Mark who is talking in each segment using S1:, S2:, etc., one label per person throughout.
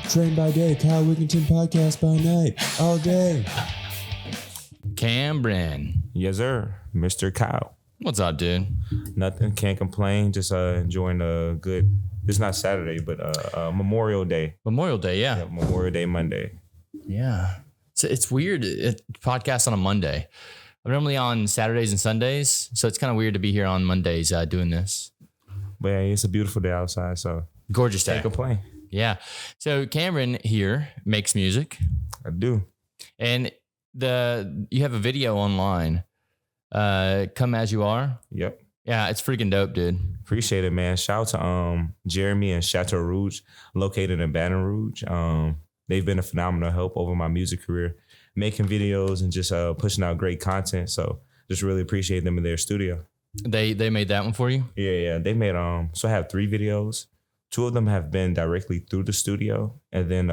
S1: Train by day, Kyle Wigginton podcast by night, all day.
S2: Cambryn.
S3: Yes, sir. Mr. Kyle.
S2: What's up, dude?
S3: Nothing. Can't complain. Just enjoying a good, it's not Saturday, but Memorial Day.
S2: Memorial Day, yeah.
S3: Memorial Day Monday.
S2: Yeah. It's weird. Podcast on a Monday. I'm normally on Saturdays and Sundays, so it's kind of weird to be here on Mondays doing this.
S3: But yeah, it's a beautiful day outside, so.
S2: Gorgeous day.
S3: Can't complain.
S2: Yeah. So Cambryn here makes music.
S3: I do.
S2: And you have a video online, Come As You Are.
S3: Yep.
S2: Yeah, it's freaking dope, dude.
S3: Appreciate it, man. Shout out to Jeremy and Chateau Rouge, located in Baton Rouge. They've been a phenomenal help over my music career, making videos and just pushing out great content. So just really appreciate them in their studio.
S2: They made that one for you?
S3: Yeah. They made so I have 3 videos. 2 of them have been directly through the studio, and then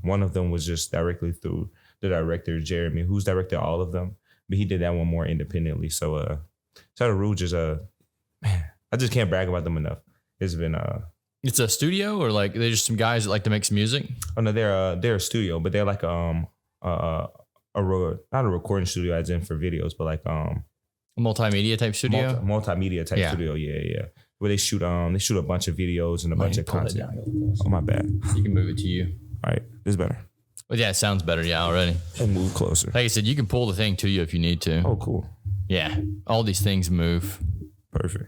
S3: one of them was just directly through the director Jeremy, who's directed all of them, but he did that one more independently. So Chateau Rouge is man, I just can't brag about them enough. It's been
S2: It's a studio, or like they're just some guys that like to make some music?
S3: Oh no, they're a studio, but they're like not a recording studio as in for videos, but like
S2: a multimedia type studio.
S3: Multimedia type studio, yeah. Where they shoot a bunch of videos and a bunch of content. Oh my bad.
S2: You can move it to you.
S3: All right, this is better.
S2: But yeah, it sounds better. Yeah, already.
S3: And move closer.
S2: Like I said, you can pull the thing to you if you need to.
S3: Oh, cool.
S2: Yeah, all these things move.
S3: Perfect.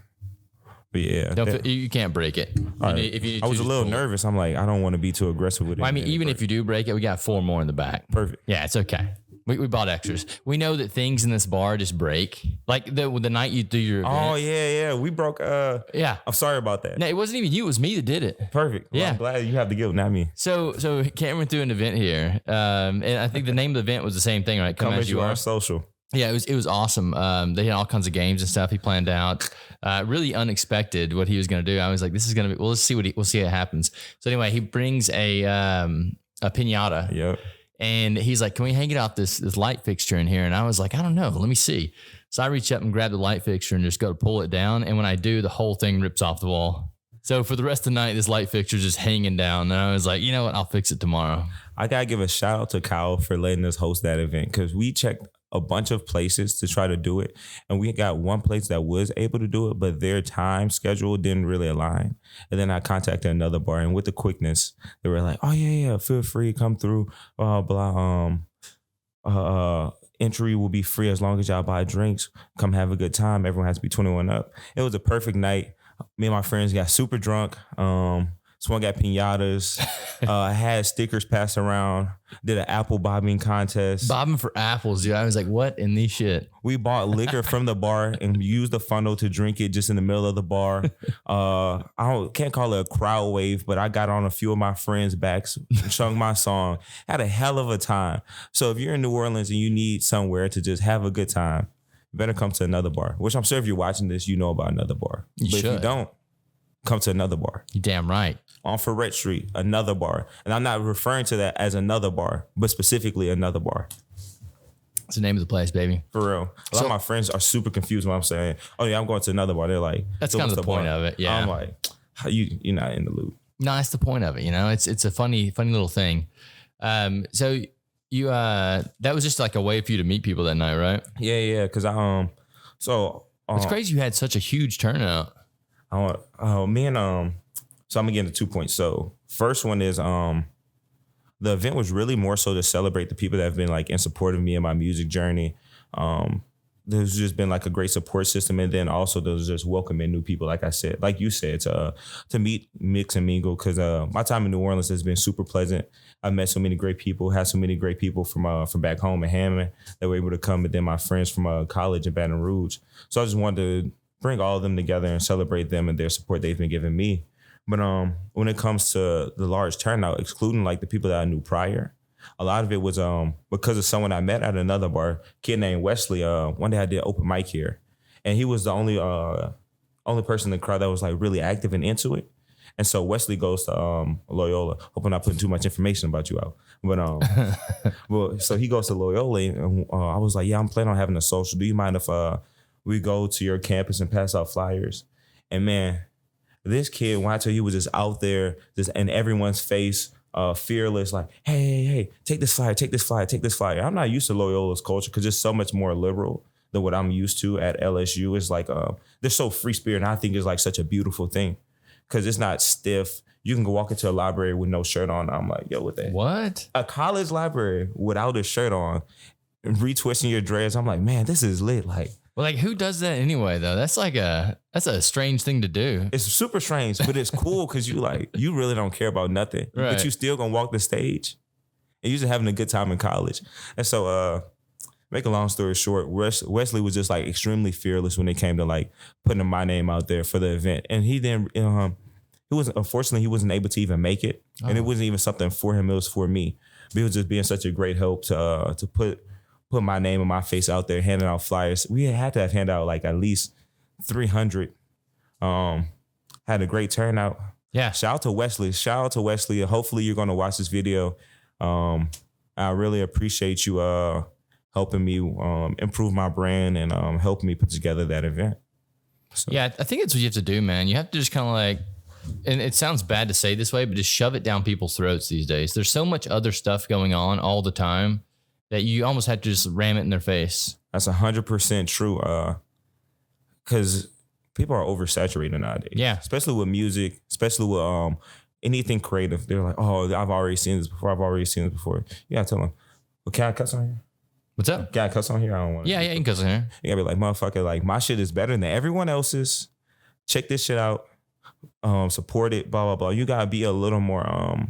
S3: But yeah,
S2: you can't break it.
S3: I was a little nervous. I'm like, I don't want to be too aggressive with it.
S2: Well, I mean, even if you do break it, we got 4 more in the back.
S3: Perfect.
S2: Yeah, it's okay. We bought extras. We know that things in this bar just break. Like the night you do your event.
S3: Oh, yeah. We broke.
S2: Yeah.
S3: I'm sorry about that.
S2: No, it wasn't even you. It was me that did it.
S3: Perfect. Well,
S2: yeah.
S3: I'm glad you have the guilt, not me.
S2: So Cambryn threw an event here. And I think the name of the event was the same thing, right?
S3: Come As You Are Social.
S2: Yeah, it was awesome. They had all kinds of games and stuff he planned out. Really unexpected what he was going to do. I was like, this is going to be, well, we'll see what happens. So anyway, he brings a piñata.
S3: Yep.
S2: And he's like, can we hang it out this light fixture in here? And I was like, I don't know. Let me see. So I reach up and grab the light fixture and just go to pull it down. And when I do, the whole thing rips off the wall. So for the rest of the night, this light fixture is just hanging down. And I was like, you know what? I'll fix it tomorrow.
S3: I got to give a shout out to Kyle for letting us host that event, because we checked a bunch of places to try to do it. And we got one place that was able to do it, but their time schedule didn't really align. And then I contacted another bar, and with the quickness, they were like, oh yeah, feel free, come through, entry will be free as long as y'all buy drinks. Come have a good time. Everyone has to be 21 up. It was a perfect night. Me and my friends got super drunk. Someone got piñatas. I had stickers passed around. Did an apple bobbing contest.
S2: Bobbing for apples, dude. I was like, what in this shit?
S3: We bought liquor from the bar and used the funnel to drink it just in the middle of the bar. Can't call it a crowd wave, but I got on a few of my friends' backs, sung my song. Had a hell of a time. So if you're in New Orleans and you need somewhere to just have a good time, you better come to another bar. Which I'm sure if you're watching this, you know about another bar. But if you don't, come to another bar.
S2: You damn right.
S3: On Ferret Street, another bar. And I'm not referring to that as another bar, but specifically another bar.
S2: It's the name of the place, baby.
S3: For real. A lot of my friends are super confused when I'm saying, oh yeah, I'm going to another bar. They're like,
S2: that's kind of the point of it. Yeah.
S3: I'm like, you're not in the loop.
S2: No, that's the point of it. You know, it's a funny little thing. So you, that was just like a way for you to meet people that night, right?
S3: Yeah. Cause
S2: it's crazy you had such a huge turnout.
S3: So I'm gonna get into 2 points. So first one is the event was really more so to celebrate the people that have been like in support of me and my music journey. There's just been like a great support system, and then also there's just welcoming new people, like I said, like you said, to meet, mix, and mingle. Because my time in New Orleans has been super pleasant. I met so many great people, had so many great people from back home in Hammond that were able to come, and then my friends from college in Baton Rouge. So I just wanted to bring all of them together and celebrate them and their support they've been giving me. But when it comes to the large turnout, excluding like the people that I knew prior, a lot of it was because of someone I met at another bar, a kid named Wesley. One day I did open mic here, and he was the only person in the crowd that was like really active and into it. And so Wesley goes to Loyola. Hope I'm not putting too much information about you out. But so he goes to Loyola, and I was like, yeah, I'm planning on having a social. Do you mind if we go to your campus and pass out flyers? And man, this kid, when I tell you, he was just out there, just in everyone's face, fearless, like, hey, take this flyer, take this flyer, take this flyer. I'm not used to Loyola's culture because it's so much more liberal than what I'm used to at LSU. It's like they're so free spirit, and I think it's like such a beautiful thing because it's not stiff. You can go walk into a library with no shirt on. I'm like, yo, what the?
S2: What?
S3: A college library without a shirt on, and retwisting your dreads. I'm like, man, this is lit. Like,
S2: well, like who does that anyway, though? That's a strange thing to do.
S3: it's super strange, but it's cool because you really don't care about nothing,
S2: Right.
S3: but you still gonna walk the stage, and you're just having a good time in college. And so, make a long story short, Wesley was just like extremely fearless when it came to like putting my name out there for the event, and he didn't. Unfortunately, he wasn't able to even make it, and it wasn't even something for him. It was for me. But he was just being such a great help to put my name and my face out there, handing out flyers. We had to have handed out like at least 300. Had a great turnout.
S2: Yeah.
S3: Shout out to Wesley. Hopefully you're going to watch this video. I really appreciate you helping me improve my brand and helping me put together that event. So.
S2: Yeah, I think it's what you have to do, man. You have to just kind of like, and it sounds bad to say this way, but just shove it down people's throats these days. There's so much other stuff going on all the time that you almost have to just ram it in their face.
S3: That's 100% true. Because people are oversaturated nowadays.
S2: Yeah.
S3: Especially with music, especially with anything creative. They're like, oh, I've already seen this before. You gotta tell them, well, can I cuss on here?
S2: What's up?
S3: Can I cuss on here? I don't want to.
S2: Yeah, you can cuss in here.
S3: You gotta be like, motherfucker, like my shit is better than everyone else's. Check this shit out. Support it, blah, blah, blah. You gotta be a little more,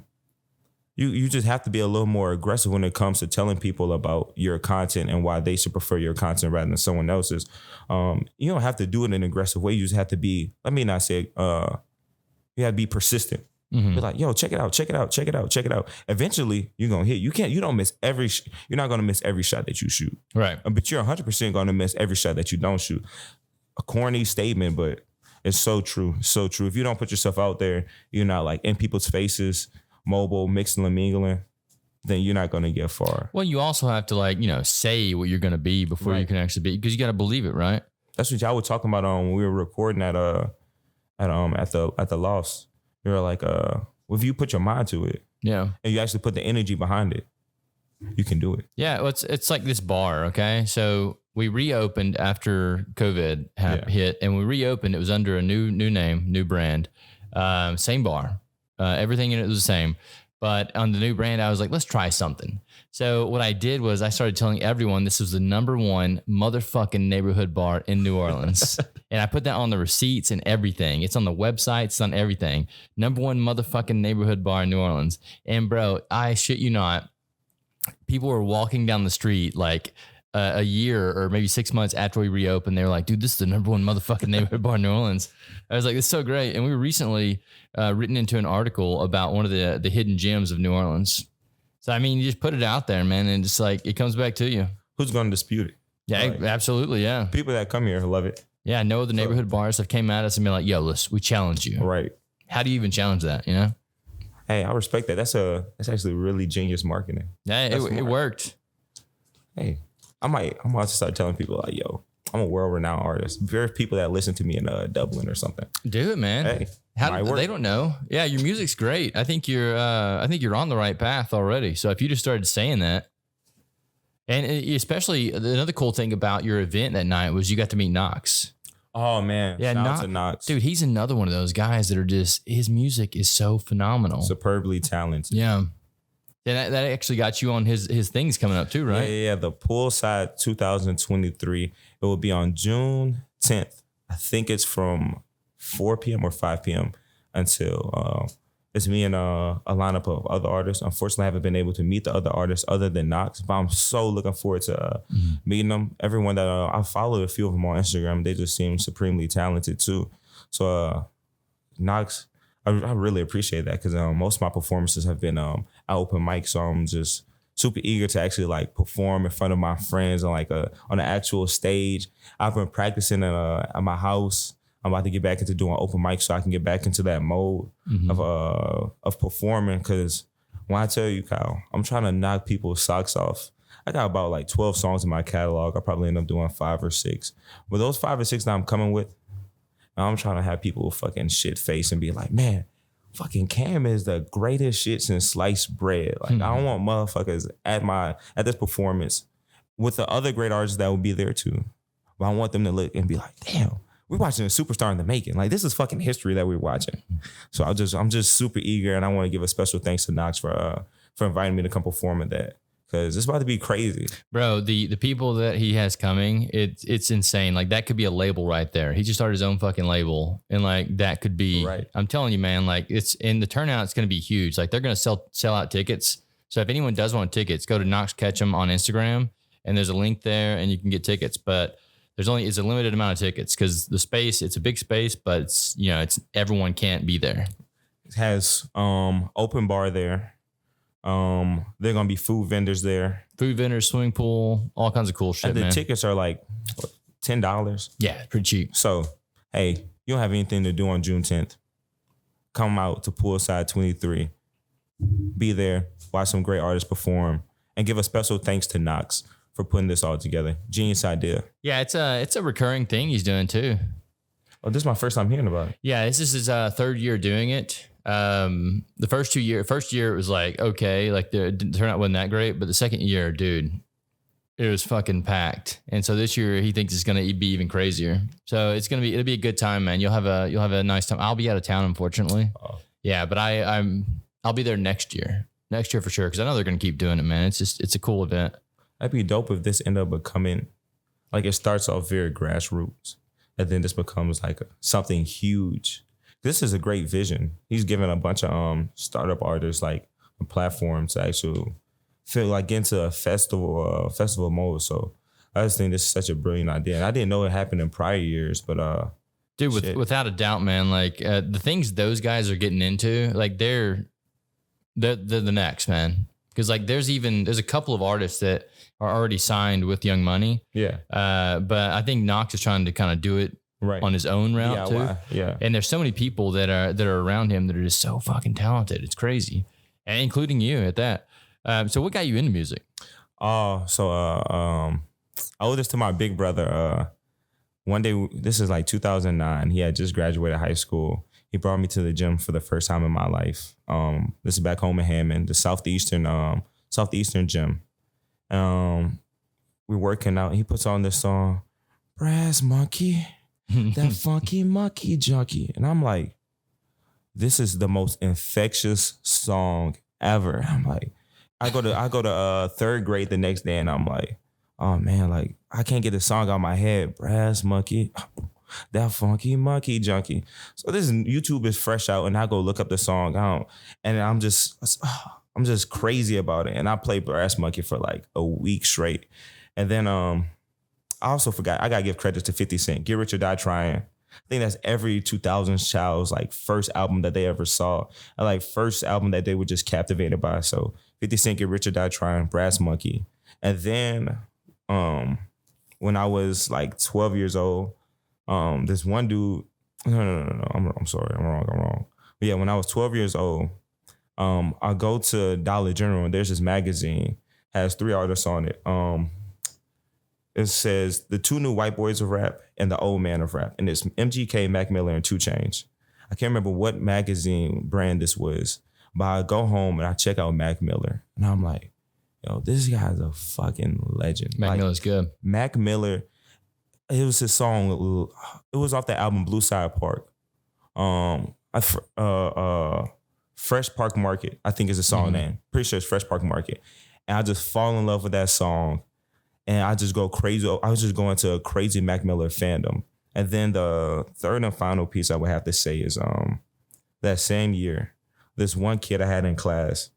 S3: you just have to be a little more aggressive when it comes to telling people about your content and why they should prefer your content rather than someone else's. You don't have to do it in an aggressive way. You just have to be, let me not say, you have to be persistent. Mm-hmm. Be like, yo, check it out. Eventually, you're gonna hit. You don't miss you're not gonna miss every shot that you shoot.
S2: Right.
S3: But you're 100% gonna miss every shot that you don't shoot. A corny statement, but it's so true. So true. If you don't put yourself out there, you're not like in people's faces, mobile, mixing and mingling, then you're not gonna get far.
S2: Well, you also have to like, say what you're gonna be before you can actually be, because you gotta believe it, right?
S3: That's what y'all were talking about when we were recording at the Lost. You were like, if you put your mind to it,
S2: yeah,
S3: and you actually put the energy behind it, you can do it.
S2: Yeah, well, it's like this bar, okay? So we reopened after COVID hit, and we reopened. It was under a new name, new brand, same bar. Everything in it was the same. But on the new brand, I was like, let's try something. So what I did was I started telling everyone this was the #1 motherfucking neighborhood bar in New Orleans. And I put that on the receipts and everything. It's on the website. It's on everything. #1 motherfucking neighborhood bar in New Orleans. And bro, I shit you not, people were walking down the street like a year or maybe 6 months after we reopened. They were like, dude, this is the #1 motherfucking neighborhood bar in New Orleans. I was like, it's so great. And we were recently written into an article about one of the hidden gems of New Orleans. So, I mean, you just put it out there, man. And just like, it comes back to you.
S3: Who's going to dispute it?
S2: Yeah,
S3: Like,
S2: absolutely. Yeah.
S3: people that come here love it.
S2: Yeah. No other neighborhood bars have came at us and been like, yo, listen, we challenge you.
S3: Right.
S2: How do you even challenge that?
S3: Hey, I respect that. That's actually really genius marketing.
S2: Yeah, it worked.
S3: Hey, I'm about to start telling people like, yo, I'm a world-renowned artist. There's people that listen to me in Dublin or something.
S2: Do it, man.
S3: Hey,
S2: they don't know. Yeah, your music's great. I think you're on the right path already. So if you just started saying that, and especially another cool thing about your event that night was you got to meet Knox.
S3: Oh man,
S2: yeah,
S3: shout out to Knox,
S2: dude. He's another one of those guys that are just, his music is so phenomenal,
S3: superbly talented.
S2: Yeah. And that actually got you on his things coming up too, right?
S3: Yeah. The Poolside 2023. It will be on June 10th. I think it's from 4 p.m. or 5 p.m. until it's me and a lineup of other artists. Unfortunately, I haven't been able to meet the other artists other than Knox, but I'm so looking forward to meeting them. Everyone that I followed a few of them on Instagram, they just seem supremely talented too. So Knox, I really appreciate that because most of my performances have been at open mic, so I'm just super eager to actually like perform in front of my friends on like on an actual stage. I've been practicing at my house. I'm about to get back into doing open mic so I can get back into that mode of performing. Because when I tell you, Kyle, I'm trying to knock people's socks off. I got about like 12 songs in my catalog. I'll probably end up doing 5 or 6. But those 5 or 6 that I'm coming with, I'm trying to have people fucking shit face and be like, man, fucking Cam is the greatest shit since sliced bread. Like I don't want motherfuckers at this performance with the other great artists that will be there too. But I want them to look and be like, damn, we're watching a superstar in the making. Like this is fucking history that we're watching. So I'm just super eager, and I want to give a special thanks to Knox for inviting me to come perform at that. Because it's about to be crazy.
S2: Bro, the people that he has coming, it's insane. Like that could be a label right there. He just started his own fucking label. And like that could be,
S3: right.
S2: I'm telling you, man, like it's in the turnout, it's going to be huge. Like they're going to sell out tickets. So if anyone does want tickets, go to Knox Ketchum on Instagram and there's a link there and you can get tickets. But it's a limited amount of tickets because the space, it's a big space, but it's everyone can't be there.
S3: It has open bar there. They're gonna be food vendors there.
S2: Food vendors, swimming pool, all kinds of cool shit.
S3: And the
S2: man.
S3: tickets are like $10.
S2: Yeah, pretty cheap.
S3: So, hey, you don't have anything to do on June 10th. Come out to Poolside 23. Be there, watch some great artists perform, and give a special thanks to Knox for putting this all together. Genius idea.
S2: Yeah, it's a recurring thing he's doing too.
S3: Oh, this is my first time hearing about it.
S2: Yeah, this is his third year doing it. The first year it was like, okay, like the turnout wasn't that great, but the second year, dude, it was fucking packed. And so this year he thinks it's going to be even crazier. So it'll be a good time, man. You'll have a nice time. I'll be out of town, unfortunately.
S3: Oh.
S2: Yeah, but I'll be there next year for sure. Cause I know they're going to keep doing it, man. It's a cool event.
S3: That'd be dope if this ended up becoming, like it starts off very grassroots and then this becomes like something huge. This is a great vision. He's given a bunch of startup artists like a platform to actually feel like get into a festival mode. So I just think this is such a brilliant idea. And I didn't know it happened in prior years, but
S2: dude, without a doubt, man, like the things those guys are getting into, like they're the next, man. Because like there's a couple of artists that are already signed with Young Money.
S3: Yeah.
S2: But I think Knox is trying to kind of do it right on his own route too.
S3: Yeah.
S2: And there's so many people that are around him that are just so fucking talented. It's crazy. And including you at that. So what got you into music?
S3: I owe this to my big brother. One day, this is like 2009. He had just graduated high school. He brought me to the gym for the first time in my life. This is back home in Hammond, the southeastern gym. We're working out. He puts on this song, Brass Monkey, that funky monkey junkie. And I'm like, this is the most infectious song ever. I'm like, I go to third grade the next day and I'm like, oh man, like I can't get the song out of my head. Brass Monkey, that funky monkey junkie. So YouTube is fresh out and I go look up the song and I'm just crazy about it. And I played Brass Monkey for like a week straight. And then I also forgot, I gotta give credit to 50 Cent, Get Rich or Die Trying. I think that's every 2000s child's like first album that they ever saw. And like first album that they were just captivated by. So 50 Cent, Get Rich or Die Trying, Brass Monkey. And then when I was like 12 years old, this one dude, no, I'm sorry, I'm wrong. But yeah, when I was 12 years old, I go to Dollar General and there's this magazine, has 3 artists on it. It says the 2 new white boys of rap and the old man of rap. And it's MGK, Mac Miller, and 2 Chainz. I can't remember what magazine brand this was, but I go home and I check out Mac Miller. And I'm like, yo, this guy's a fucking legend.
S2: Mac Miller's good.
S3: Mac Miller, it was his song. It was off the album Blue Side Park. Fresh Park Market, I think is the song name. Pretty sure it's Fresh Park Market. And I just fall in love with that song. And I just go crazy. I was just going to a crazy Mac Miller fandom. And then the third and final piece I would have to say is that same year, this one kid I had in class,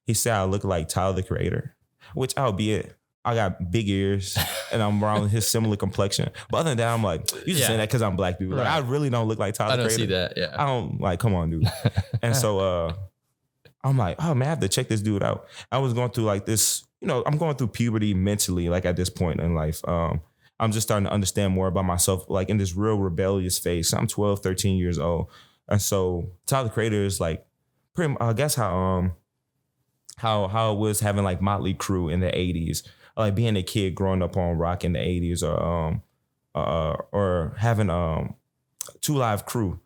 S3: he said I look like Tyler, the Creator, which albeit I got big ears and I'm around his similar complexion. But other than that, I'm like, you just saying that because I'm black people. Like, I really don't look like Tyler, the Creator.
S2: I don't see that, yeah.
S3: I don't, like, come on, dude. And so I'm like, oh man, I have to check this dude out. I was going through like this, I'm going through puberty mentally, like at this point in life. I'm just starting to understand more about myself, like in this real rebellious phase. I'm 12, 13 years old. And so Tyler, the Creator is like, pretty, I guess how it was having like Motley Crue in the 80s, like being a kid growing up on rock in the 80s, or having 2 Live Crew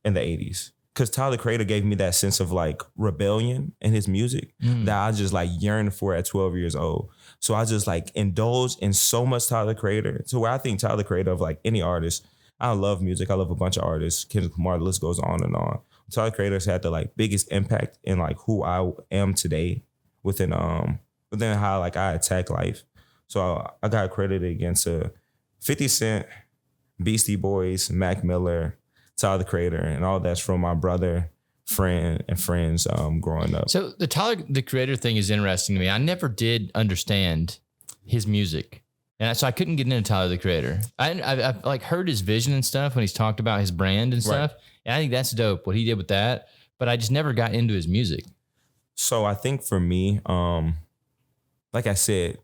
S3: in the 80s. because Tyler the Creator gave me that sense of like rebellion in his music that I just like yearned for at 12 years old. So I just like indulged in so much Tyler the Creator to where I think Tyler the Creator of like any artist. I love music. I love a bunch of artists. Kendrick Lamar, the list goes on and on. Tyler the Creator's had the like biggest impact in like who I am today within how like I attack life. So I got credited against 50 Cent, Beastie Boys, Mac Miller, Tyler the Creator, and all that's from my brother, friends growing up.
S2: So the Tyler the Creator thing is interesting to me. I never did understand his music. And so I couldn't get into Tyler the Creator. I've like heard his vision and stuff when he's talked about his brand and stuff. Right. And I think that's dope what he did with that. But I just never got into his music. So
S3: I think for me, like I said,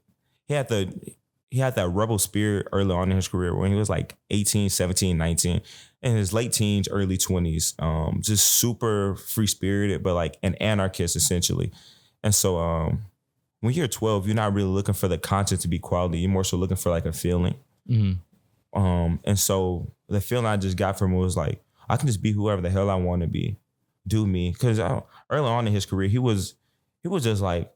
S3: he had that rebel spirit early on in his career when he was like 18, 17, 19. In his late teens, early 20s, just super free spirited, but like an anarchist essentially. And so when you're 12, you're not really looking for the content to be quality. You're more so looking for like a feeling. Mm-hmm. And so the feeling I just got from him was like, I can just be whoever the hell I want to be, do me. Because early on in his career, he was just like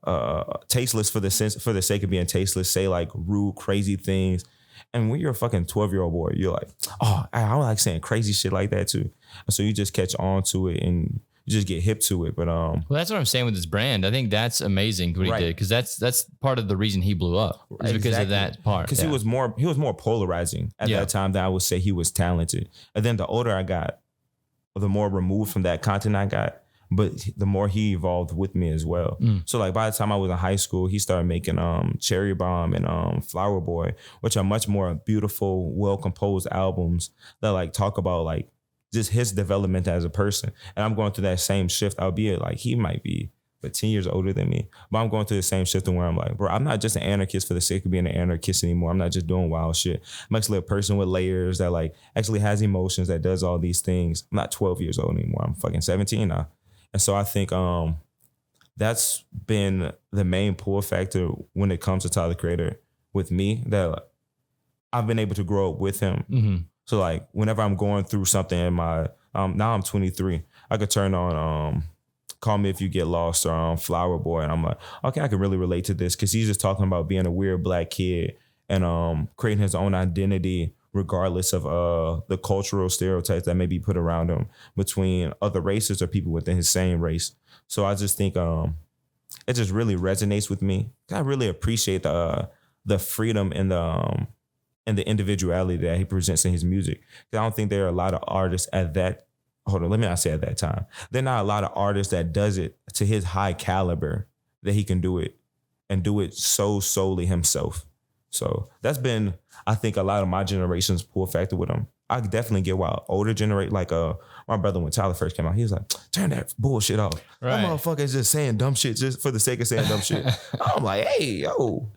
S3: tasteless for the sake of being tasteless, say like rude, crazy things. And when you're a fucking 12-year-old boy, you're like, oh, I like saying crazy shit like that too. So you just catch on to it and you just get hip to it. But well, that's what I'm saying with his brand. I think that's amazing what he did, because that's part of the reason he blew up is because of that part. Because he was more polarizing at that time than I would say he was talented. And then the older I got, the more removed from that content I got, but the more he evolved with me as well. So like by the time I was in high school, he started making Cherry Bomb and Flower Boy, which are much more beautiful, well-composed albums that like talk about like just his development as a person. And I'm going through that same shift, albeit like he might be but 10 years older than me. But I'm going through the same shift where I'm like, bro, I'm not just an anarchist for the sake of being an anarchist anymore. I'm not just doing wild shit. I'm actually a person with layers that like actually has emotions, that does all these things. I'm not 12 years old anymore. I'm fucking 17 now. And so I think that's been the main pull factor when it comes to Tyler the Creator with me, that I've been able to grow up with him. Mm-hmm. So like whenever I'm going through something in my, now I'm 23, I could turn on Call Me If You Get Lost or Flower Boy. And I'm like, okay, I can really relate to this, because he's just talking about being a weird black kid and creating his own identity regardless of the cultural stereotypes that may be put around him between other races or people within his same race. So I just think it just really resonates with me. I really appreciate the freedom and the individuality that he presents in his music. I don't think there are a lot of artists at that. Hold on, let me not say at that time. There are not a lot of artists that does it to his high caliber that he can do it and do it so solely himself. So that's been, I think, a lot of my generation's pull factor with him. I definitely get why older generation, like my brother when Tyler first came out, he was like, turn that bullshit off. Right. That motherfucker is just saying dumb shit just for the sake of saying dumb shit. I'm like, hey, yo,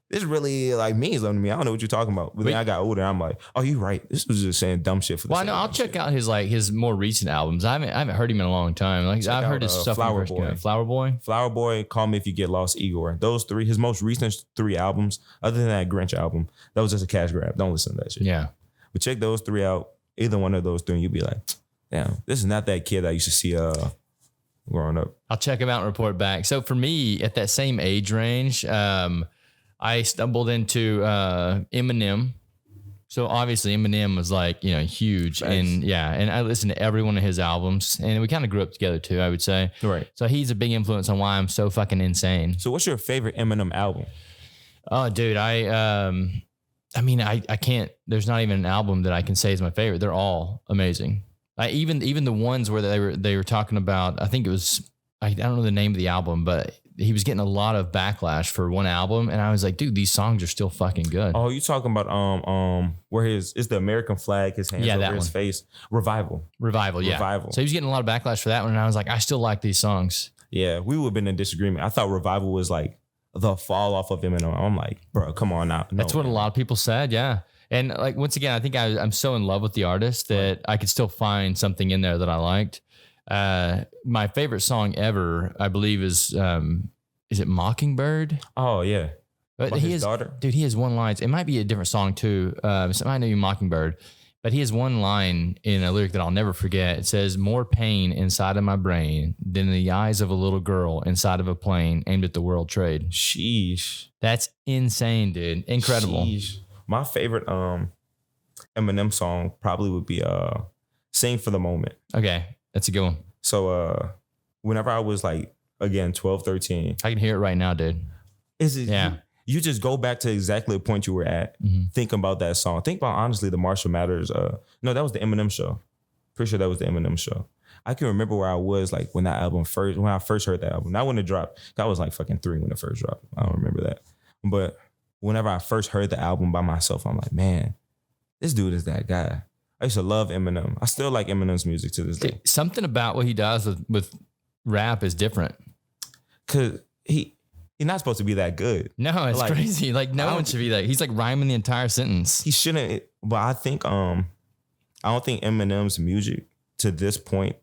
S3: this really like means something to me. I don't know what you're talking about. But then I got older, I'm like, oh, you're right. This was just saying dumb shit for the sake of dumb shit. Well, I'll check out his more recent albums. I haven't heard him in a long time. Like I've heard his stuff. Flower Boy, Call Me If You Get Lost, Igor. Those three, his most recent 3 albums, other than that Grinch album, that was just a cash grab. Don't listen to that shit. Yeah. But check those 3 out. Either one of those 3, and you'll be like, damn, this is not that kid I used to see growing up. I'll check him out and report back. So for me, at that same age range, I stumbled into Eminem. So obviously Eminem was like, huge. Nice. And I listened to every one of his albums, and we kind of grew up together too, I would say. Right. So he's a big influence on why I'm so fucking insane. So what's your favorite Eminem album? Oh, dude, I can't, there's not even an album that I can say is my favorite. They're all amazing. Even the ones where they were talking about, I think it was, I don't know the name of the album, but he was getting a lot of backlash for one album, and I was like, dude, these songs are still fucking good. Oh, you talking about where is the American flag, his hands over his face? Revival, yeah. Revival. So he was getting a lot of backlash for that one, and I was like, I still like these songs. Yeah, we would have been in disagreement. I thought Revival was like the fall off of Eminem. I'm like, bro, come on now. No, that's what a lot of people said, yeah. And like once again, I think I'm so in love with the artist that I could still find something in there that I liked. My favorite song ever, I believe, is it Mockingbird? Oh yeah. But his daughter? Dude, he has one line. It might be a different song too. So I know you Mockingbird,
S2: But he has one line in a lyric that I'll never forget. It says, "More pain inside of my brain than in the eyes of a little girl inside of a plane aimed at the World Trade."
S3: Sheesh.
S2: That's insane, dude. Incredible.
S3: Sheesh. My favorite Eminem song probably would be "Sing for the Moment."
S2: Okay, that's a good one.
S3: So whenever I was like, again, 12, 13.
S2: I can hear it right now, dude.
S3: Yeah. You just go back to exactly the point you were at. Think about that song. Think about, honestly, the Marshall Mathers. No, that was the Eminem show. Pretty sure that was the Eminem show. I can remember where I was like when I first heard that album. Not when it dropped. I was like fucking 3 when it first dropped. I don't remember that. But whenever I first heard the album by myself, I'm like, man, this dude is that guy. I used to love Eminem. I still like Eminem's music to this day.
S2: Something about what he does with rap is different.
S3: Cause he's not supposed to be that good.
S2: No, it's like, crazy. Like no one should be that. He's like rhyming the entire sentence.
S3: He shouldn't. But I think I don't think Eminem's music to this point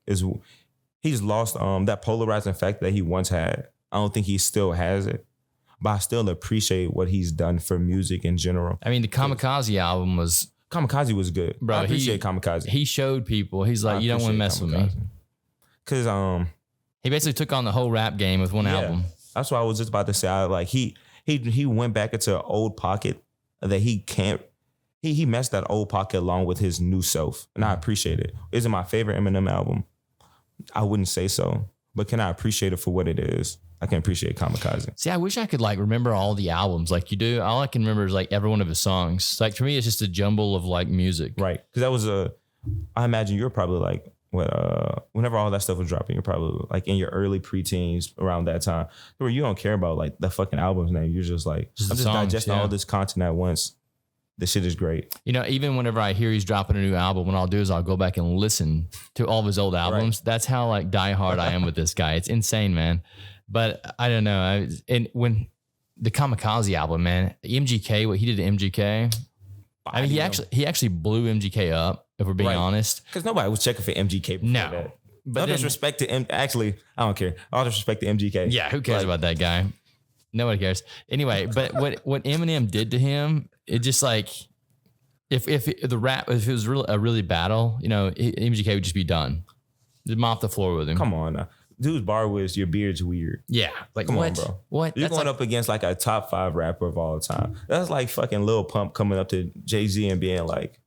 S3: he's lost that polarizing fact that he once had. I don't think he still has it. But I still appreciate what he's done for music in general.
S2: I mean, the Kamikaze album was
S3: good.
S2: Bro,
S3: I appreciate Kamikaze.
S2: He showed people. He's like, you don't want to mess with me.
S3: Cause
S2: he basically took on the whole rap game with one album.
S3: That's what I was just about to say. He went back into an old pocket that he can't. He messed that old pocket along with his new self, and I appreciate it. Is it my favorite Eminem album? I wouldn't say so, but can I appreciate it for what it is? I can appreciate Kamikaze.
S2: See, I wish I could like remember all the albums like you do. All I can remember is like every one of his songs. Like for me, it's just a jumble of like music.
S3: Right, because that was I imagine you're probably like. Whenever all that stuff was dropping, you're probably like in your early preteens around that time, where you don't care about like the fucking album's name. You're just like, I'm just digesting all this content at once. This shit is great. You know,
S2: even whenever I hear he's dropping a new album, what I'll do is I'll go back and listen to all of his old albums. Right. That's how like diehard I am with this guy. It's insane, man. But I don't know. And when the Kamikaze album, man, MGK, what he did to MGK, I mean, he actually blew MGK up. If we're being honest.
S3: Because nobody was checking for MGK before that. But all disrespect to actually, I don't care. All disrespect to MGK.
S2: Yeah, who cares about that guy? Nobody cares. Anyway, but what Eminem did to him, it just like, if it was a really battle, you know, MGK would just be done. Just mop the floor with him.
S3: Come on now. Dude's bar was, your beard's weird.
S2: Yeah. Like, come on, bro. What?
S3: You're going up against like a top 5 rapper of all time. That's like fucking Lil Pump coming up to Jay-Z and being like,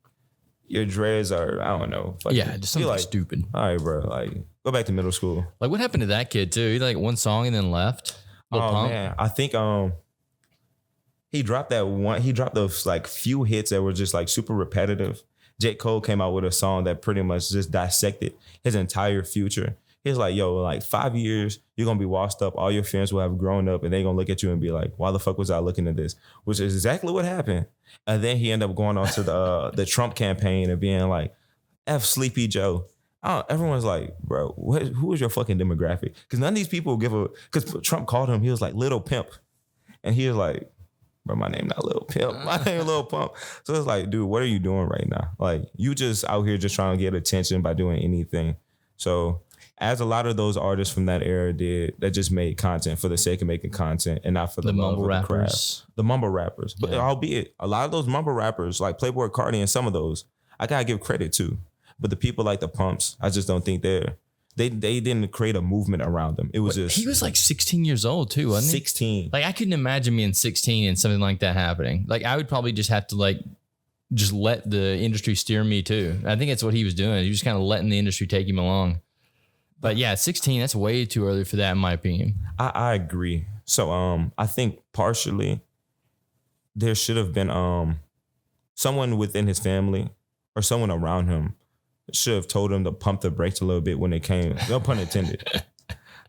S3: your dreads are, I don't know.
S2: Just something like, stupid.
S3: All right, bro. Like, go back to middle school.
S2: Like, what happened to that kid, too? He like one song and then left.
S3: Man. I think he dropped that one. He dropped those like few hits that were just like super repetitive. J. Cole came out with a song that pretty much just dissected his entire future. He's like, yo, like 5 years, you're going to be washed up. All your friends will have grown up and they're going to look at you and be like, why the fuck was I looking at this? Which is exactly what happened. And then he ended up going on to the Trump campaign and being like, F Sleepy Joe. Everyone's like, bro, who is your fucking demographic? Because none of these people because Trump called him, he was like, Little Pimp. And he was like, bro, my name not Little Pimp. My name Little Pump. So it's like, dude, what are you doing right now? Like, you just out here just trying to get attention by doing anything. So as a lot of those artists from that era did, that just made content for the sake of making content and not for the love of the craft. The mumble rappers. But albeit, a lot of those mumble rappers, like Playboy Carti and some of those, I gotta give credit to. But the people like the Pumps, I just don't think they didn't create a movement around them. It was just...
S2: He was like 16 years old too, wasn't he?
S3: 16.
S2: Like I couldn't imagine being 16 and something like that happening. Like I would probably just have to like just let the industry steer me too. I think that's what he was doing. He was just kind of letting the industry take him along. But yeah, 16, that's way too early for that in my opinion.
S3: I agree. So I think partially there should have been someone within his family or someone around him should have told him to pump the brakes a little bit when it came, no pun intended.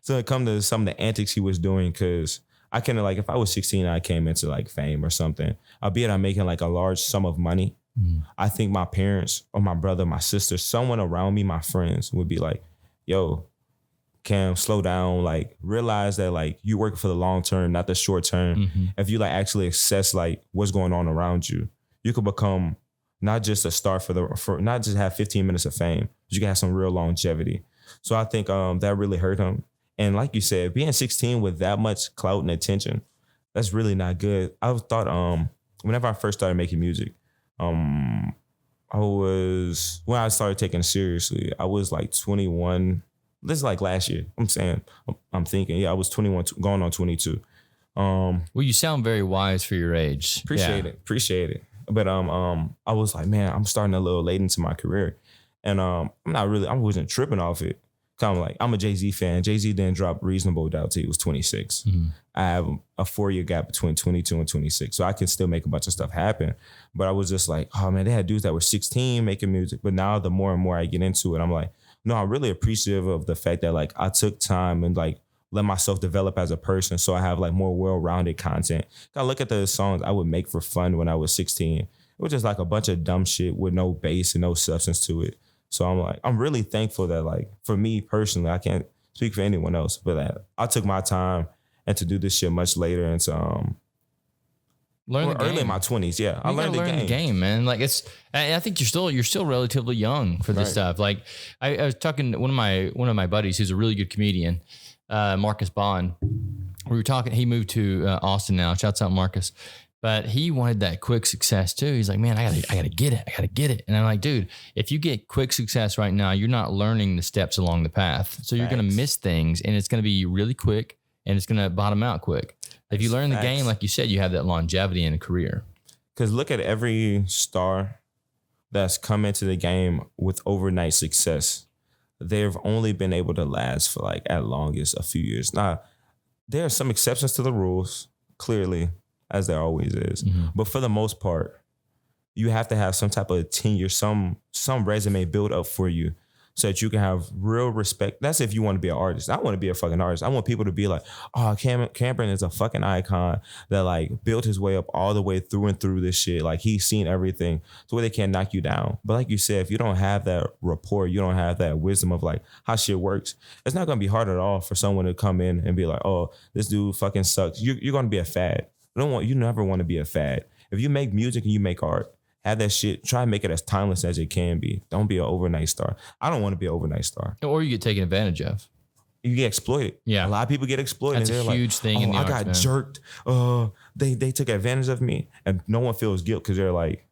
S3: So it come to some of the antics he was doing, because I can like, if I was 16 and I came into like fame or something, albeit I'm making like a large sum of money, I think my parents or my brother, my sister, someone around me, my friends would be like, yo, Cam, slow down. Like, realize that like you working for the long term, not the short term. If you like actually assess like what's going on around you, you could become not just a star for not just have 15 minutes of fame, but you can have some real longevity. So I think that really hurt him. And like you said, being 16 with that much clout and attention, that's really not good. I thought whenever I first started making music, I when I started taking it seriously, I was like 21. This is like last year. I'm thinking, yeah, I was 21, going on 22.
S2: Well, you sound very wise for your age.
S3: Appreciate it. But I was like, man, I'm starting a little late into my career, and I wasn't tripping off it. Kind of like, I'm a Jay-Z fan. Jay-Z didn't drop Reasonable Doubt till he was 26. Mm-hmm. I have a 4-year gap between 22 and 26, so I can still make a bunch of stuff happen. But I was just like, oh man, they had dudes that were 16 making music. But now the more and more I get into it, I'm like, no, I'm really appreciative of the fact that like I took time and like let myself develop as a person, so I have like more well-rounded content. I look at the songs I would make for fun when I was 16. It was just like a bunch of dumb shit with no bass and no substance to it. So I'm like, I'm really thankful that like, for me personally, I can't speak for anyone else, but I took my time and to do this shit much later and to
S2: learn the game.
S3: Early in my 20s. Yeah, I learned the game, man.
S2: Like I think you're still relatively young for this stuff. Like I was talking to one of my buddies who's a really good comedian, Marcus Bond. We were talking. He moved to Austin now. Shouts out Marcus. But he wanted that quick success too. He's like, man, I gotta get it. And I'm like, dude, if you get quick success right now, you're not learning the steps along the path. So you're gonna miss things, and it's gonna be really quick, and it's gonna bottom out quick. If you learn the game, like you said, you have that longevity in a career. Because
S3: look at every star that's come into the game with overnight success. They've only been able to last for like at longest a few years. Now, there are some exceptions to the rules, clearly, as there always is. Mm-hmm. But for the most part, you have to have some type of tenure, some resume built up for you so that you can have real respect. That's if you want to be an artist. I want to be a fucking artist. I want people to be like, oh, Cambryn is a fucking icon that like built his way up all the way through and through this shit. Like he's seen everything so where they can't knock you down. But like you said, if you don't have that rapport, you don't have that wisdom of like how shit works, it's not going to be hard at all for someone to come in and be like, oh, this dude fucking sucks. You're going to be a fad. You never want to be a fad. If you make music and you make art, have that shit, try and make it as timeless as it can be. Don't be an overnight star. I don't want to be an overnight star.
S2: Or you get taken advantage of.
S3: You get exploited.
S2: Yeah.
S3: A lot of people get exploited.
S2: That's a huge thing in the arts,
S3: I got jerked. They took advantage of me. And no one feels guilt because they're like,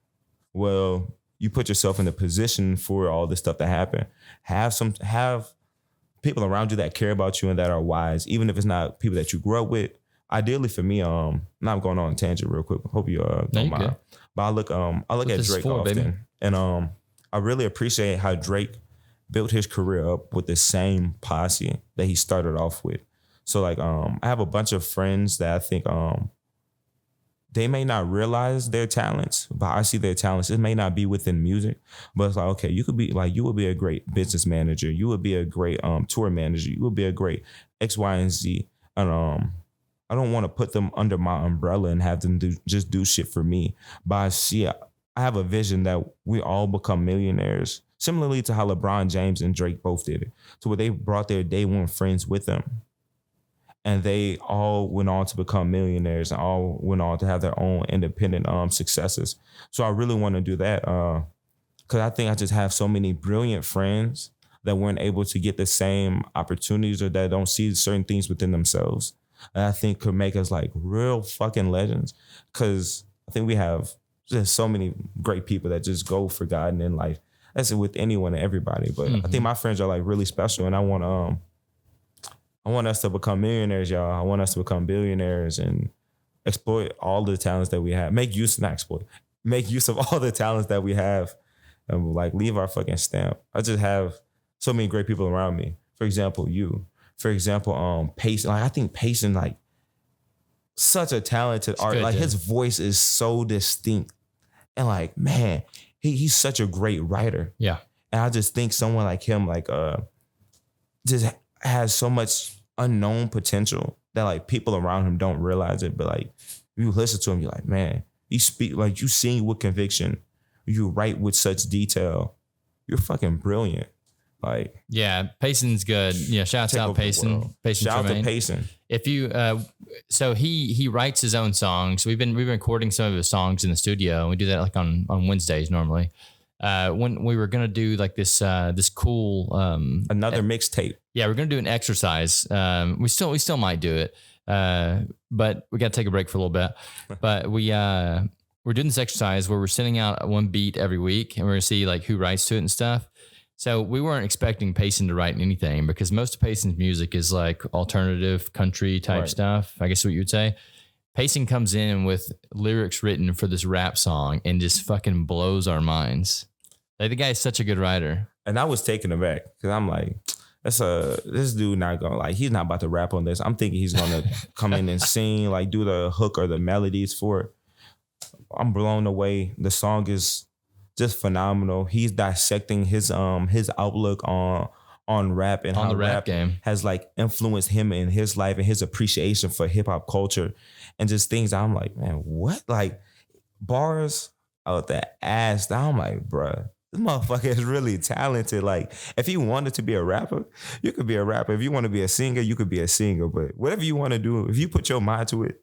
S3: well, you put yourself in the position for all this stuff to happen. Have people around you that care about you and that are wise, even if it's not people that you grew up with. Ideally for me, now I'm going on a tangent real quick. Hope you don't mind. Good. But I look at Drake often, baby. And I really appreciate how Drake built his career up with the same posse that he started off with. So like I have a bunch of friends that I think they may not realize their talents, but I see their talents. It may not be within music, but it's like, okay, you would be a great business manager. You would be a great tour manager. You would be a great X, Y, and Z. And I don't want to put them under my umbrella and have them just do shit for me. But I have a vision that we all become millionaires, similarly to how LeBron James and Drake both did it. So where they brought their day one friends with them, and they all went on to become millionaires and all went on to have their own independent successes. So I really want to do that because I think I just have so many brilliant friends that weren't able to get the same opportunities or that don't see certain things within themselves. And I think could make us like real fucking legends, because I think we have just so many great people that just go forgotten in life. That's it with anyone and everybody. But I think my friends are like really special, and I want us to become millionaires, y'all. I want us to become billionaires and exploit all the talents that we have. Make use of all the talents that we have, and like leave our fucking stamp. I just have so many great people around me. For example, you. For example, Payson. Like I think Payson, like such a talented artist. Like his voice is so distinct, and like man, he's such a great writer.
S2: Yeah,
S3: and I just think someone like him, like just has so much unknown potential that like people around him don't realize it. But like you listen to him, you're like, man, you speak like you sing with conviction, you write with such detail. You're fucking brilliant. Like
S2: yeah, Payson's good. Yeah, shouts out Payson.
S3: Shout out to Payson.
S2: If you so he writes his own songs. We've been recording some of his songs in the studio, and we do that like on Wednesdays normally. When we were gonna do like this cool
S3: another mixtape.
S2: Yeah, we're gonna do an exercise. We still might do it. But we gotta take a break for a little bit. But we we're doing this exercise where we're sending out one beat every week and we're going to see like who writes to it and stuff. So we weren't expecting Payson to write anything because most of Payson's music is like alternative country type stuff. I guess what you would say. Payson comes in with lyrics written for this rap song and just fucking blows our minds. Like the guy is such a good writer.
S3: And I was taken aback because I'm like, this dude not gonna like, he's not about to rap on this. I'm thinking he's gonna come in and sing, like do the hook or the melodies for it. I'm blown away. The song is just phenomenal. He's dissecting his outlook on rap and
S2: on
S3: how
S2: the rap game
S3: has like influenced him in his life and his appreciation for hip hop culture and just things I'm like, man, what? Like bars out the ass. I'm like, bruh, this motherfucker is really talented. Like if he wanted to be a rapper, you could be a rapper. If you want to be a singer, you could be a singer. But whatever you want to do, if you put your mind to it,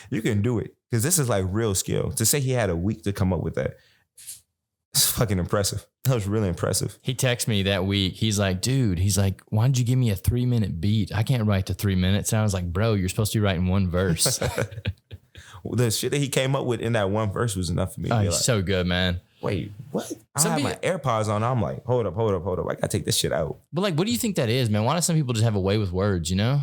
S3: you can do it. Because this is like real skill. To say he had a week to come up with that, it's fucking impressive. That was really impressive.
S2: He texted me that week. He's like, dude, why don't you give me a 3-minute beat? I can't write to 3 minutes. And I was like, bro, you're supposed to be writing one verse.
S3: The shit that he came up with in that one verse was enough for me.
S2: Oh,
S3: he's
S2: like, so good, man.
S3: Wait, what? I have my AirPods on. I'm like, hold up. I gotta take this shit out.
S2: But like, what do you think that is, man? Why do some people just have a way with words, you know?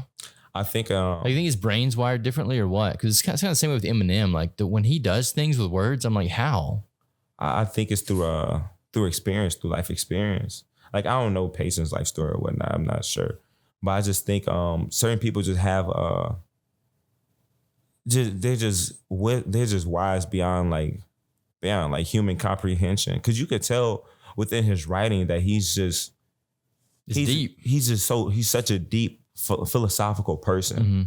S3: I think
S2: like, you think his brain's wired differently or what? Because it's kind of the same way with Eminem. Like when he does things with words, I'm like, how?
S3: I think it's through experience, through life experience. Like I don't know Payson's life story or whatnot. I'm not sure, but I just think certain people just have they're just wise beyond human comprehension. Because you could tell within his writing that he's
S2: deep.
S3: He's such a deep philosophical person.
S2: Mm-hmm.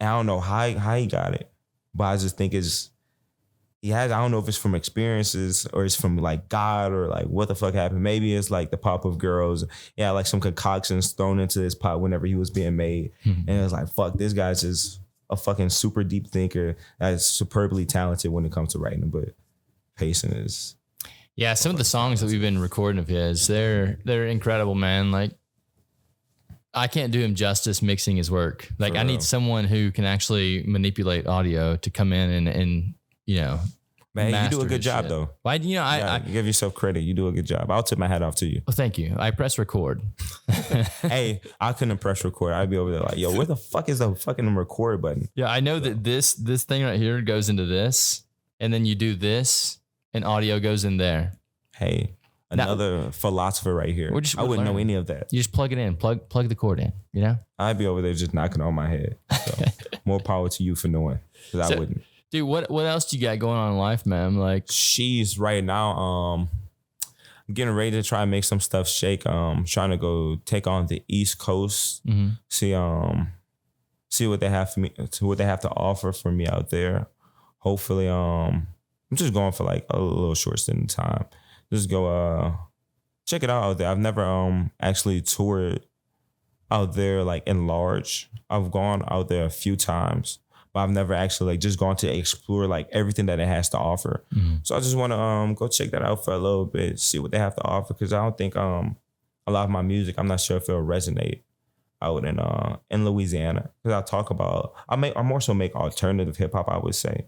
S3: And I don't know how he got it, but I just think I don't know if it's from experiences or it's from like God or like what the fuck happened. Maybe it's like the Pop-Up Girls. Yeah, like some concoctions thrown into his pot whenever he was being made. Mm-hmm. And it was like, fuck, this guy's just a fucking super deep thinker that's superbly talented when it comes to writing. But Payson is...
S2: Yeah, some of the songs that we've been recording of his, they're incredible, man. Like, I can't do him justice mixing his work. Like, I need someone who can actually manipulate audio to come in and you know,
S3: man, you do a good job though.
S2: Why? You know, I
S3: give yourself credit. You do a good job. I'll tip my hat off to you.
S2: Well, thank you. I press record.
S3: Hey, I couldn't press record. I'd be over there like, yo, where the fuck is the fucking record button?
S2: Yeah, I know that this thing right here goes into this, and then you do this, and audio goes in there.
S3: Hey, another philosopher right here. I wouldn't know any of that.
S2: You just plug it in, plug the cord in. You know,
S3: I'd be over there just knocking on my head. So more power to you for knowing, because I wouldn't.
S2: Dude, what else do you got going on in life, man? Like,
S3: she's right now. I'm getting ready to try and make some stuff shake. Trying to go take on the East Coast. Mm-hmm. See what they have for me, what they have to offer for me out there. Hopefully, I'm just going for like a little short stint of time. Just go check it out there. I've never actually toured out there like in large. I've gone out there a few times, but I've never actually like just gone to explore like everything that it has to offer. Mm-hmm. So I just want to go check that out for a little bit, see what they have to offer, because I don't think a lot of my music, I'm not sure if it'll resonate out in Louisiana. Because I more so make alternative hip hop, I would say.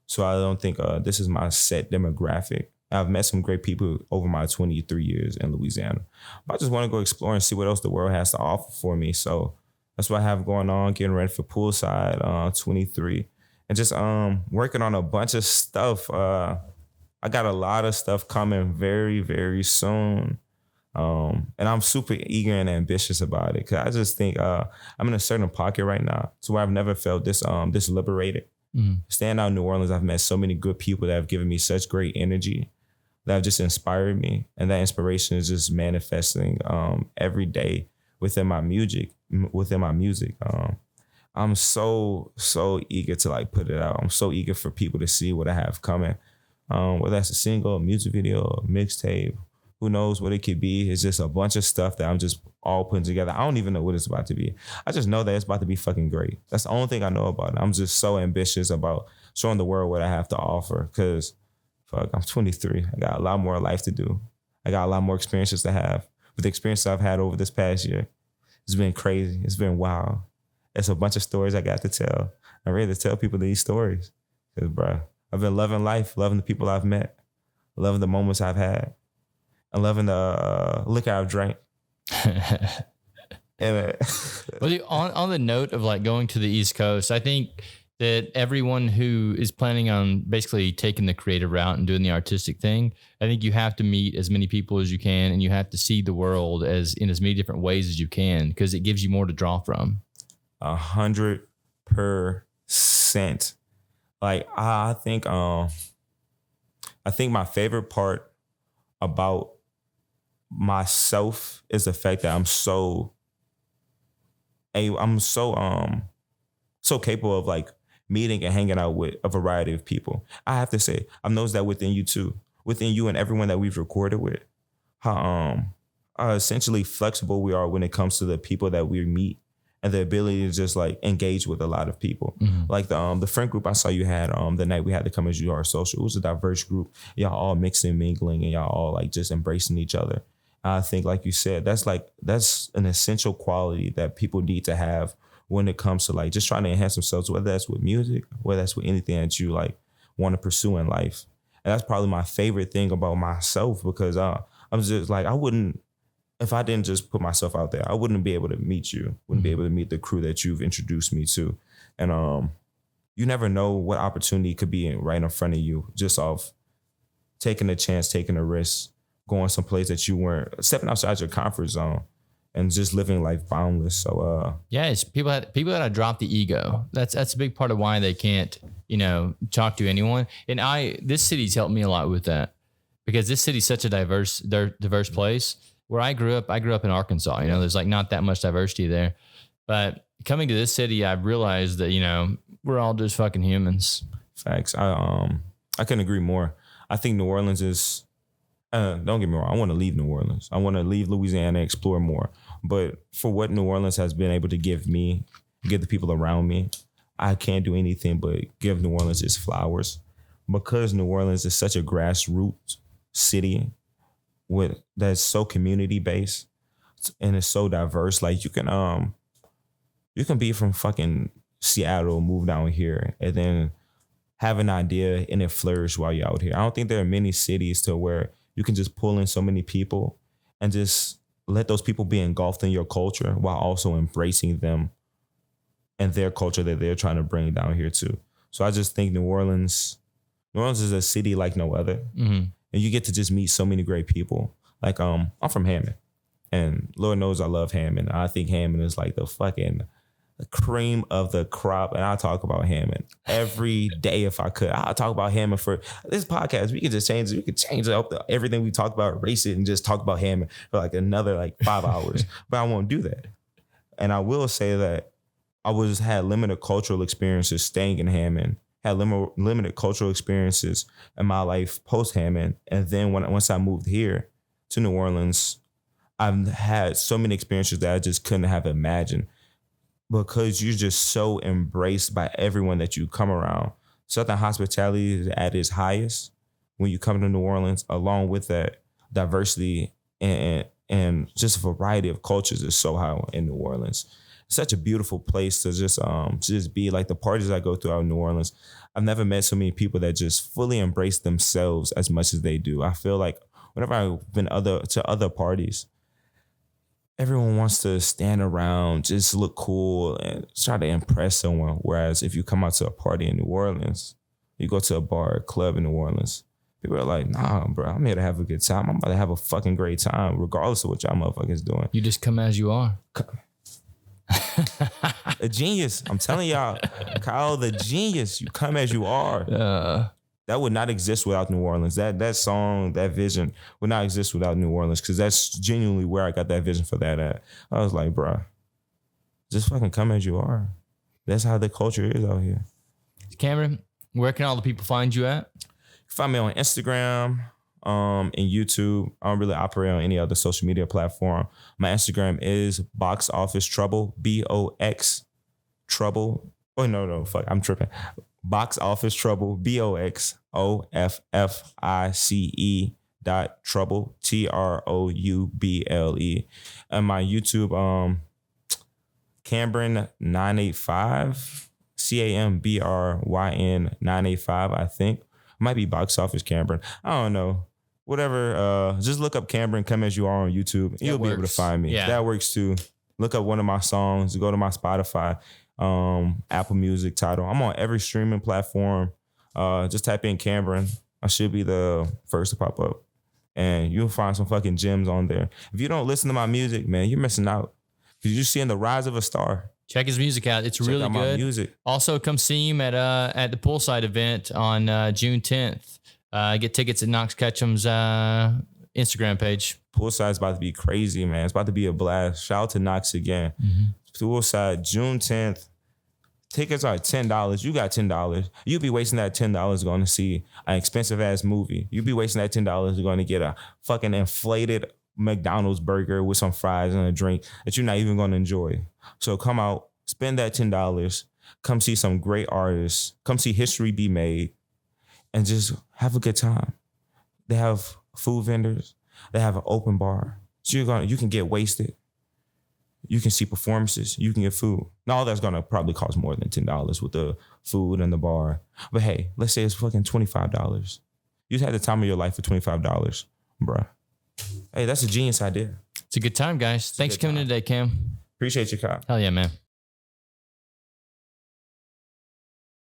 S3: So I don't think this is my set demographic. I've met some great people over my 23 years in Louisiana. But I just want to go explore and see what else the world has to offer for me. So that's what I have going on, getting ready for Poolside 23. And just working on a bunch of stuff. I got a lot of stuff coming very, very soon. And I'm super eager and ambitious about it. Cause I just think I'm in a certain pocket right now to where I've never felt this liberated. Mm-hmm. Staying out in New Orleans, I've met so many good people that have given me such great energy that have just inspired me. And that inspiration is just manifesting every day within my music. I'm so eager to like put it out. I'm so eager for people to see what I have coming. Whether that's a single, a music video, a mixtape, who knows what it could be. It's just a bunch of stuff that I'm just all putting together. I don't even know what it's about to be. I just know that it's about to be fucking great. That's the only thing I know about it. I'm just so ambitious about showing the world what I have to offer. Cause fuck, I'm 23. I got a lot more life to do. I got a lot more experiences to have. But the experiences I've had over this past year, it's been crazy. It's been wild. It's a bunch of stories I got to tell. I'm ready to tell people these stories. Cause bro, I've been loving life, loving the people I've met, loving the moments I've had, and loving the liquor I've drank. And
S2: Well, on the note of like going to the East Coast, I think that everyone who is planning on basically taking the creative route and doing the artistic thing, I think you have to meet as many people as you can, and you have to see the world in as many different ways as you can, because it gives you more to draw from.
S3: 100%. Like I think my favorite part about myself is the fact that I'm so capable of like meeting and hanging out with a variety of people. I have to say, I've noticed that within you too, within you and everyone that we've recorded with, how essentially flexible we are when it comes to the people that we meet and the ability to just like engage with a lot of people. Mm-hmm. Like the friend group I saw you had the night we had to come as you are social. It was a diverse group. Y'all all mixing, mingling, and y'all all like just embracing each other. I think, like you said, that's an essential quality that people need to have when it comes to like just trying to enhance themselves, whether that's with music, whether that's with anything that you like want to pursue in life. And that's probably my favorite thing about myself, because I'm just like, if I didn't just put myself out there, I wouldn't be able to meet you, wouldn't be able to meet the crew that you've introduced me to. And you never know what opportunity could be right in front of you, just off taking a chance, taking a risk, going someplace that you weren't, stepping outside your comfort zone and just living life boundless. So
S2: yeah, it's people that drop the ego. That's a big part of why they can't, talk to anyone. And this city's helped me a lot with that, because this city's such a diverse place. Where I grew up in Arkansas. There's like not that much diversity there. But coming to this city, I've realized that, we're all just fucking humans.
S3: Facts. I couldn't agree more. I think New Orleans is, don't get me wrong, I want to leave New Orleans. I want to leave Louisiana, explore more. But for what New Orleans has been able to give me, give the people around me, I can't do anything but give New Orleans its flowers. Because New Orleans is such a grassroots city that's so community based and it's so diverse. Like you can be from fucking Seattle, move down here, and then have an idea and it flourish while you're out here. I don't think there are many cities to where you can just pull in so many people and just let those people be engulfed in your culture while also embracing them and their culture that they're trying to bring down here too. So I just think New Orleans is a city like no other. Mm-hmm. And you get to just meet so many great people. Like, I'm from Hammond. And Lord knows I love Hammond. I think Hammond is like the fucking cream of the crop. And I talk about Hammond every day if I could. I'll talk about Hammond for this podcast. We could just change it. We could change up everything we talk about, erase it, and just talk about Hammond for like another 5 hours. But I won't do that. And I will say that I had limited cultural experiences staying in Hammond. Had limited cultural experiences in my life post Hammond. And then once I moved here to New Orleans, I've had so many experiences that I just couldn't have imagined, because you're just so embraced by everyone that you come around. Southern hospitality is at its highest when you come to New Orleans, along with that diversity and just a variety of cultures is so high in New Orleans. Such a beautiful place to just be. Like the parties I go through out in New Orleans, I've never met so many people that just fully embrace themselves as much as they do. I feel like whenever I've been to other parties, everyone wants to stand around, just look cool and try to impress someone. Whereas if you come out to a party in New Orleans, you go to a bar or club in New Orleans, people are like, nah, bro, I'm here to have a good time. I'm about to have a fucking great time, regardless of what y'all motherfuckers doing.
S2: You just come as you are.
S3: A genius. I'm telling y'all, Kyle, the genius. You come as you are. That would not exist without New Orleans. That song, that vision would not exist without New Orleans, because that's genuinely where I got that vision for that at. I was like, bro, just fucking come as you are. That's how the culture is out here.
S2: Cambryn, where can all the people find you at?
S3: You can find me on Instagram, and YouTube. I don't really operate on any other social media platform. My Instagram is Box Office Trouble, BOX Trouble. Oh, no, fuck, I'm tripping. Box Office Trouble, BOXOFFICE .trouble, TROUBLE. And my YouTube, Cambryn 985. CAMBRYN 985, I think. Might be box office Cambryn. I don't know. Whatever. Just look up Cambryn, Come As You Are on YouTube. You'll be able to find me.
S2: Yeah.
S3: That works too. Look up one of my songs. Go to my Spotify, Apple Music title. I'm on every streaming platform. Just type in Cambryn. I should be the first to pop up. And you'll find some fucking gems on there. If you don't listen to my music, man, you're missing out. Because you're seeing the rise of a star.
S2: Check his music out. It's really
S3: out
S2: good.
S3: my music.
S2: Also, come see him at the poolside event on June 10th. Get tickets at Knox Ketchum's Instagram page.
S3: Poolside's about to be crazy, man. It's about to be a blast. Shout out to Knox again. Poolside, June 10th. Tickets are $10. You got $10. You'll be wasting that $10 going to see an expensive ass movie. You'll be wasting that $10 going to get a fucking inflated McDonald's burger with some fries and a drink that you're not even going to enjoy. So come out, spend that $10, come see some great artists, come see history be made, and just have a good time. They have food vendors. They have an open bar. So you can get wasted. You can see performances. You can get food. Now, all that's going to probably cost more than $10 with the food and the bar. But hey, let's say it's fucking $25. You had the time of your life for $25, bruh. Hey, that's a genius idea.
S2: It's a good time, guys. Thanks for coming in today, Cam.
S3: Appreciate you, Kyle.
S2: Hell yeah, man.